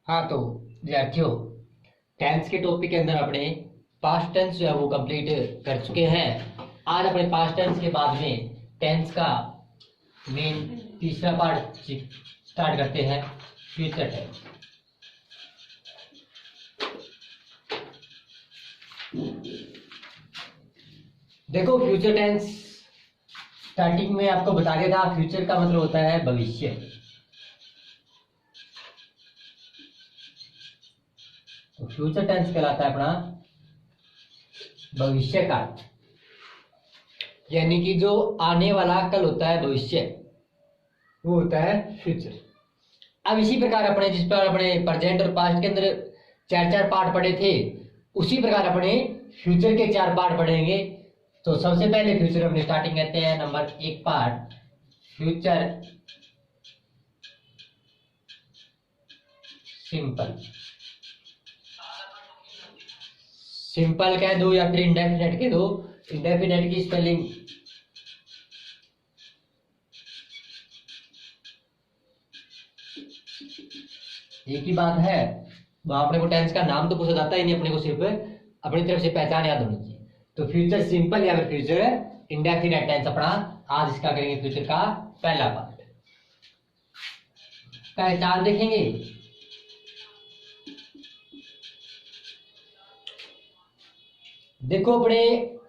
हाँ तो विद्यार्थियों, टेंस के टॉपिक के अंदर अपने पास्ट टेंस जो है वो कंप्लीट कर चुके हैं। आज अपने पास्ट टेंस के बाद में टेंस का मेन तीसरा पार्ट स्टार्ट करते हैं, फ्यूचर टेंस। देखो, फ्यूचर टेंस स्टार्टिंग में आपको बता दिया था, फ्यूचर का मतलब होता है भविष्य। तो फ्यूचर टेंस कहलाता है अपना भविष्य काल, यानी कि जो आने वाला कल होता है भविष्य, वो होता है फ्यूचर। अब इसी प्रकार अपने जिस पर अपने प्रेजेंट और पास्ट के अंदर चार चार पार्ट पढ़े थे, उसी प्रकार अपने फ्यूचर के चार पार्ट पढ़ेंगे। तो सबसे पहले फ्यूचर अपने स्टार्टिंग कहते हैं number 1 part, future simple. Simple कह दो या फिर इंडेफिनेट कह दो। इंडेफिनेट की स्पेलिंग एक ही बात है, वहां अपने को टेंस का नाम तो पूछा जाता ही नहीं, अपने को सिर्फ अपनी तरफ से पहचान याद होनी चाहिए। तो फ्यूचर सिंपल या फिर फ्यूचर इंडेफिनेट टेंस अपना आज इसका करेंगे फ्यूचर का पहला पार्ट। पहचान देखेंगे। देखो, अपने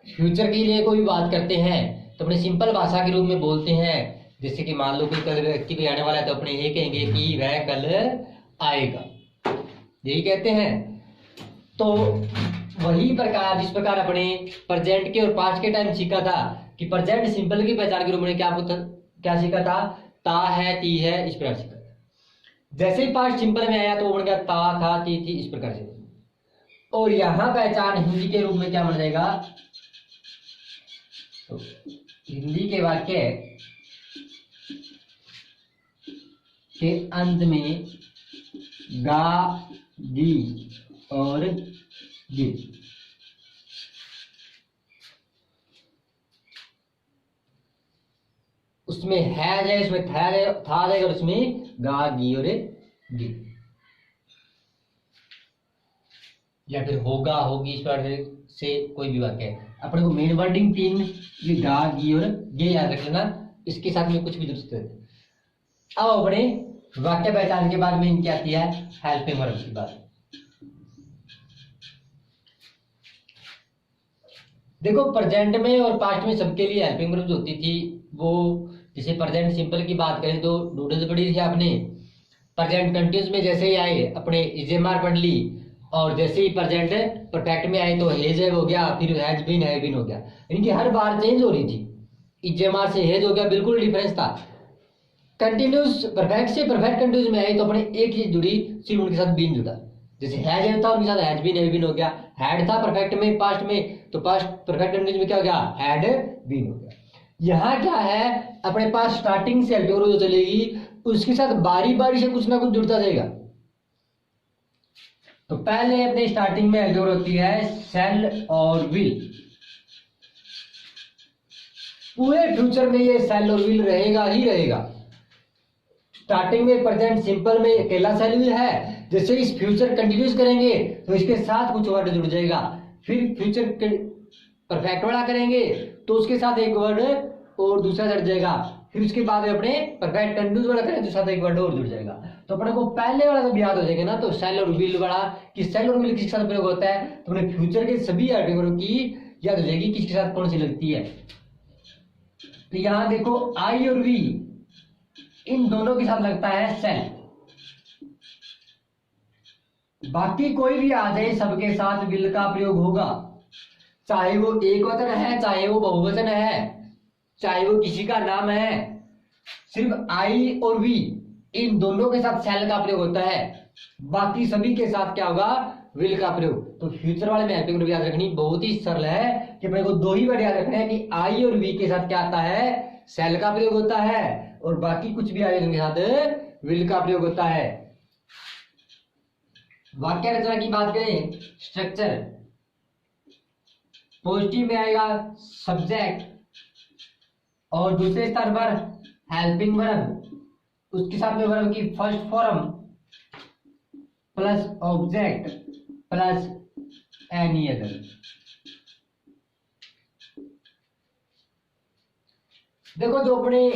फ्यूचर के लिए कोई बात करते हैं तो अपने सिंपल भाषा के रूप में बोलते हैं। जैसे कि मान लो कोई कल व्यक्ति कोई आने वाला है तो अपने ये कहेंगे कि वह कल आएगा, यही कहते हैं। तो वही प्रकार जिस प्रकार अपने प्रेजेंट के और पास्ट के टाइम सीखा था कि प्रेजेंट सिंपल की पहचान के रूप में क्या सीखा था, ता है, ती है, इस प्रकार सीखा था। जैसे ही पास्ट सिंपल में आया तो वो बन गया ता, था, ती, थी, इस प्रकार से। और यहां पहचान हिंदी के रूप में क्या बन जाएगा, तो हिंदी के वाक्य के अंत में गा, गी और गी, उसमें है आ जाएगा, उसमें था आ जाएगा और उसमें गा, गी और गी, या फिर होगा, होगी, इस पर से कोई भी वाक्य है। अपने को मेन वर्डिंग 3 ये गा, गी और गे याद रख लेना, इसके साथ में कुछ भी जरूरत है। अब अपने वाक्य पहचान के बाद में इनकी आती है हेल्पिंग वर्ब की बात। देखो, प्रेजेंट में और पास्ट में सबके लिए हेल्पिंग वर्ब जो होती थी वो, जैसे प्रेजेंट सिंपल की बात करें तो नूडल्स पढ़ी थी आपने। प्रेजेंट कंटिन्यूस में जैसे ही आए अपने इजेमार पढ़ ली, और जैसे ही प्रेजेंट परफेक्ट में आए तो हेज हो गया, फिर हैज बीन, है बीन हो गया। इनकी हर बार चेंज हो रही थी, इजेमार से हेज हो गया, बिल्कुल डिफरेंस था। कंटिन्यूस परफेक्ट से परफेक्ट कंटिन्यूस में आए तो अपने एक चीज जुड़ी, सिर्फ उनके साथ बीन जुड़ा। जैसे हैज था, उनके साथ हैज बीन, है बीन हो गया। हैड था परफेक्ट में पास्ट में, तो पास्ट परफेक्ट कंटिन्यूस में क्या हो गया, हैड बीन हो गया। यहाँ क्या है, अपने पास स्टार्टिंग से हेल्पिंग वर्ब जो चलेगी उसके साथ बारी बारी से कुछ ना कुछ जुड़ता जाएगा। तो पहले अपने स्टार्टिंग में हेल्पिंग वर्ब होती है शैल और विल। पूरे फ्यूचर में ये शैल और विल रहेगा ही रहेगा। स्टार्टिंग में प्रेजेंट सिंपल में अकेला शैल विल है, जैसे इस फ्यूचर कंटिन्यूस करेंगे तो इसके साथ कुछ वर्ड जुड़ जाएगा। फिर फ्यूचर परफेक्ट वाला करेंगे तो उसके साथ एक वर्ड और दूसरा जुड़ जाएगा। फिर उसके बाद अपने परफेक्ट कंटिन्यूस वाला करें तो साथ एक वर्ड और जुड़ जाएगा। तो अपने को पहले वाला जब याद हो जाएगा ना, तो शैल और विल वाला कि शैल और विल किसके साथ प्रयोग होता है, तो अपने फ्यूचर के सभी हेल्पिंग वर्ब की याद हो जाएगी किसके साथ कौन सी लगती है। तो यहां देखो, आई और वी इन दोनों के साथ लगता है शैल। बाकी कोई भी आ जाए सबके साथ विल का प्रयोग होगा, चाहे वो एक वचन है, चाहे वो बहुवचन है, चाहे वो किसी का नाम है। सिर्फ आई और वी इन दोनों के साथ शैल का प्रयोग होता है, बाकी सभी के साथ क्या होगा, विल का प्रयोग। तो फ्यूचर वाले में हेल्पिंग वर्ब याद रखनी बहुत ही सरल है कि अपने को 2 ही वर्ड याद रखना है कि आई और वी के साथ क्या आता है, शैल का प्रयोग होता है, और बाकी कुछ भी आए उनके साथ विल का प्रयोग होता है। वाक्य रचना की बात करें, स्ट्रक्चर पॉजिटिव में आएगा सब्जेक्ट, और दूसरे स्थान पर हेल्पिंग वर्ब, उसके साथ में वर्ब की first form plus object plus any other. देखो जो अपने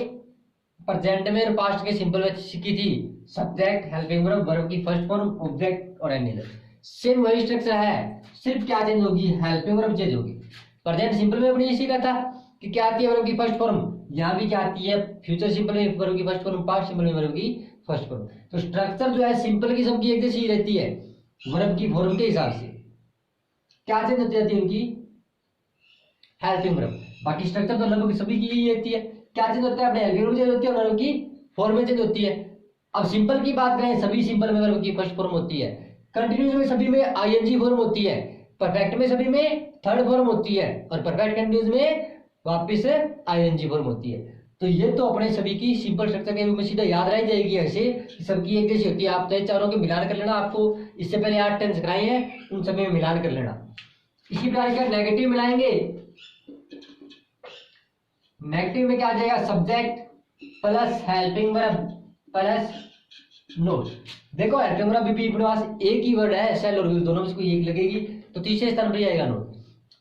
प्रेजेंट में और पास्ट के सिंपल में सीखी थी, सब्जेक्ट, हेल्पिंग वर्ब, वर्ब की फर्स्ट फॉर्म, ऑब्जेक्ट और एनी अदर, सेम वही स्ट्रक्चर है, सिर्फ क्या चेंज होगी, हेल्पिंग वर्ब चेंज होगी। प्रेजेंट सिंपल में अपने ये सीखा था कि क्या आती है वर्ब की फर्स्ट फॉर्म, यहाँ भी क्या आती है, फ्यूचर सिंपल में वर्ब की फर्स्ट फॉर्म, पास्ट सिंपल में वर्ब की फर्स्ट फॉर्म। तो स्ट्रक्चर जो है सिंपल की सबकी एक जैसी रहती है वर्ब की फॉर्म के हिसाब से। क्या चेंज होती जाती है उनकी, हेल्पिंग वर्ब। बाकी स्ट्रक्चर तो लगभग सभी की ही रहती है। क्या चेंज होता है, अपने हेल्पिंग वर्ब चेंज होती है और वर्ब की फॉर्म चेंज होती है। अब सिंपल की बात करें, सभी सिंपल में वर्ब की फर्स्ट फॉर्म होती है, कंटिन्यूस में सभी में आईएनजी फॉर्म होती है, परफेक्ट में सभी में थर्ड फॉर्म होती है और परफेक्ट कंटिन्यूस में वापस आईएनजी फॉर्म होती है। तो ये तो अपने सभी की सिंपल स्ट्रक्चर के रूप में सीधा याद रह जाएगी ऐसे कि सबकी एक जैसी होती है। आप तो चारों के मिलान कर लेना, आपको इससे पहले 8 टेंस कराए हैं, उन सभी में मिलान कर लेना। इसी प्रकार का नेगेटिव मिलाएंगे, नेगेटिव में क्या आ जाएगा, subject plus helping verb plus note. देखो हेल्पिंग वर्ब भी अपने पास एक ही वर्ड है, सेल और विल दोनों में से कोई एक लगेगी, तो तीसरे स्थान पर आएगा नोट।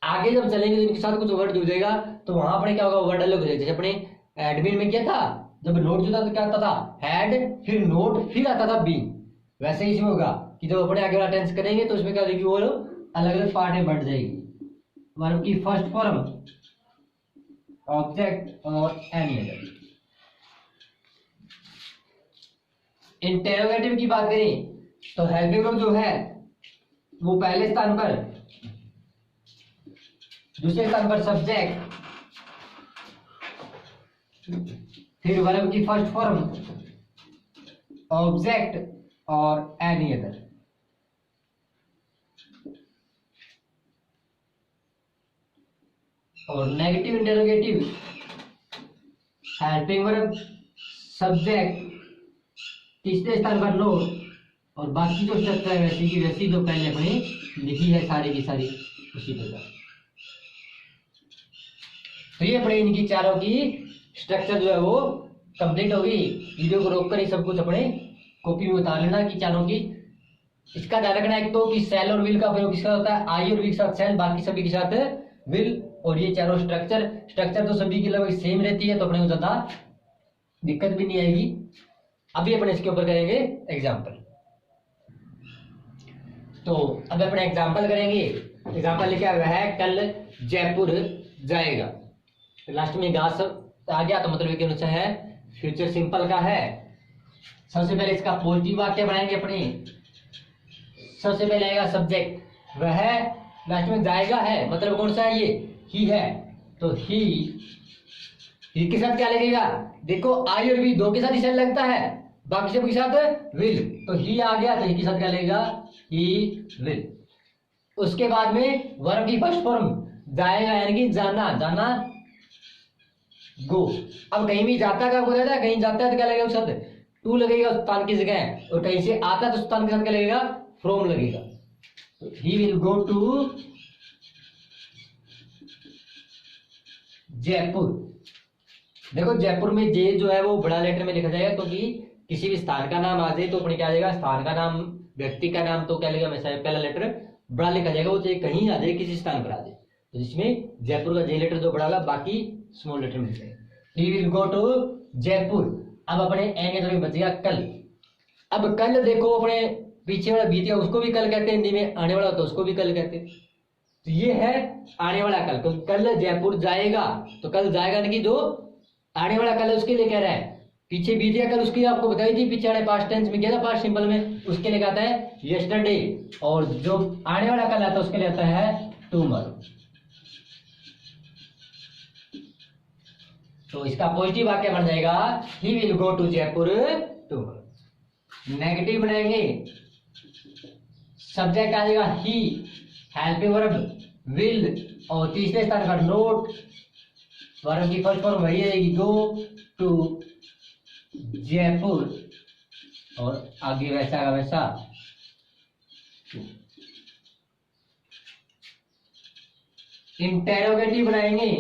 आगे जब चलेंगे तो इनके साथ कुछ वर्ड जुड़ जाएगा, तो वहां पर क्या होगा, वर्ड अलग हो जाएगा। जैसे अपने एडमिन में क्या था, जब नोट जुड़ा तो क्या आता था, हैड, फिर नोट, फिर आता था बीन। वैसे ही इसमें होगा कि जब अपने आगे वाला टेंस करेंगे तो उसमें क्या होगी, वो अलग अलग पार्ट में बढ़ जाएगी। वर्ब की फर्स्ट फॉर्म, ऑब्जेक्ट और एनी अदर। इंटेरोगेटिव की बात करें तो हेल्पिंग वर्ब जो है वो पहले स्थान पर, दूसरे स्थान पर सब्जेक्ट, फिर वर्ब की फर्स्ट फॉर्म, ऑब्जेक्ट और एनी अदर। और negative interrogative, helping verb, subject, तीसरे स्थान पर नोट, और बाकी जो स्ट्रक्चर है वैसी की वैसी जो पहले अपने लिखी है सारी की सारी उसी प्रकार। तो ये अपने इनकी चारों की स्ट्रक्चर जो है वो कंप्लीट होगी। वीडियो को रोककर ही सब कुछ अपने कॉपी में उतार लेना कि चारों की। इसका ध्यान रखना एक तो कि सेल और विल का प्रयोग किसका होता है, आई और वी के साथ सेल, बाकी सभी के साथ विल। और ये चारों स्ट्रक्चर तो सभी की लगभग सेम रहती है, तो अपने को ज्यादा दिक्कत भी नहीं आएगी। अभी अपने इसके ऊपर करेंगे एग्जाम्पल। तो अब अपने एग्जाम्पल करेंगे। एग्जाम्पल लिखा हुआ है, कल जयपुर जाएगा। तो लास्ट में गास आ गया तो मतलब के अनुसार है, फ्यूचर सिंपल का है। सबसे पहले इसका पॉजिटिव वाक्य बनाएंगे अपने। सबसे पहले आएगा सब्जेक्ट, वह लास्ट में जाएगा है, मतलब कौन सा है ये, ही है, तो ही के साथ क्या लगेगा, देखो आई और वी दो के साथ ही सेल लगता है, बाकी सब के साथ विल, तो ही आ गया तो ही के साथ क्या लगेगा, ही विल। उसके बाद में वर्ब की फर्स्ट फॉर्म जाएगा यानी कि जाना, जाना गो। अब कहीं भी जाता का हो जाता है, कहीं जाता है तो क्या लगेगा, उस साथ टू लगेगा स्थान की जगह, और कहीं से आता है तो स्थान के साथ क्या लगेगा, फ्रॉम लगेगा। तो he will go to Jaipur. देखो जयपुर में जे जो है वो बड़ा लेटर में लिखा जाएगा, क्योंकि किसी भी स्थान का नाम आ जाए तो अपने क्या आ जाएगा, स्थान का नाम, व्यक्ति का नाम, तो क्या लगेगा हमेशा पहला लेटर बड़ा लिखा जाएगा, वो चाहे कहीं आ जाए, किसी स्थान पर आ जाए। तो जिसमें जयपुर का जे लेटर जो बड़ा होगा, बाकी स्मॉल लेटर मिल जाएगा। He will go to Jaipur. अब अपने एंगे तो बचेगा कल। अब कल देखो अपने पीछे वाला बीत गया, उसको भी कल कहते हैं हिंदी में, आने वाला होता है उसको भी कल कहते हैं। तो ये है आने वाला कल, तो कल जयपुर जाएगा, तो कल जाएगा यानी कि जो आने वाला कल है उसके लिए कह रहा है। पीछे बीत गया कल, उसकी आपको बताई थी, पीछे वाले पास्ट टेंस में किया था, पास्ट सिंपल में, उसके लिए आता है यस्टरडे, और जो आने वाला कल आता है उसके लिए आता है टुमारो। तो इसका पॉजिटिव वाक्य बन जाएगा, he will go to Jaipur tomorrow. Negative बनाएंगे, सब्जेक्ट आ जाएगा ही, हेल्पिंग वर्ब विल, और तीसरे स्थान पर नोट, वर्ब की फर्स्ट फॉर्म वही रहेगी गो टू जयपुर, और आगे वैसा का वैसा। इंटेरोगेटिव बनाएंगे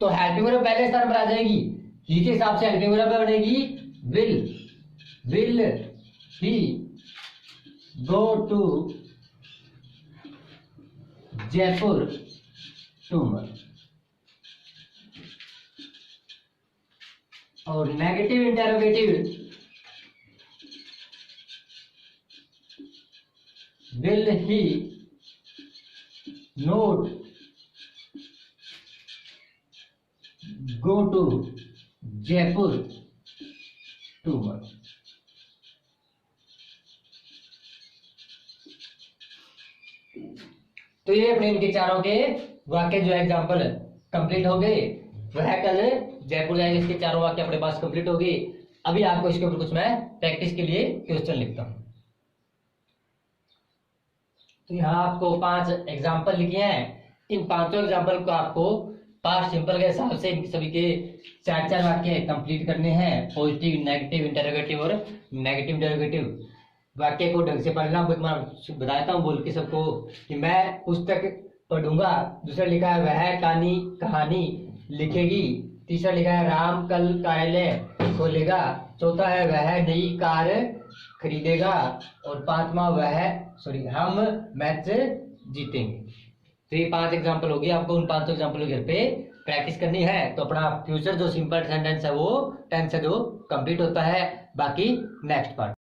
तो हेल्पिंग वर्ब पहले स्थान पर आ जाएगी, ही के हिसाब से हेल्पिंग वर्ब बनेगी will he go to Jaipur tomorrow? और negative interrogative, will he not go to Jaipur tomorrow? तो ये अपने इनके चारों के वाक्य जो एग्जाम्पल कंप्लीट हो गए। वह कल जयपुर जाएंगे, इसके चारों वाक्य अपने पास कंप्लीट हो गए। अभी आपको इसके ऊपर कुछ मैं प्रैक्टिस के लिए क्वेश्चन लिखता हूं। तो यहाँ आपको 5 एग्जाम्पल लिखे हैं। इन 5 एग्जाम्पल को आपको पास्ट सिंपल के हिसाब से इन सभी के 4 वाक्य कंप्लीट करने हैं। पॉजिटिव, नेगेटिव, इंटरोगेटिव और नेगेटिव इंटरोगेटिव। वाक्य को ढंग से पढ़ना। मैं बताता हूँ बोल के सबको कि मैं पुस्तक पढ़ूंगा। दूसरा लिखा है वह कहानी लिखेगी। तीसरा लिखा है राम कल कार्यालय खोलेगा। चौथा है वह नई कार खरीदेगा। और 5वां हम मैच जीतेंगे। तो ये 5 एग्जाम्पल हो गए। आपको उन 5 एग्जाम्पल घर पे प्रैक्टिस करनी है। तो अपना फ्यूचर जो सिंपल सेंटेंस है वो टेंस है जो कंप्लीट होता है। बाकी नेक्स्ट पार्ट।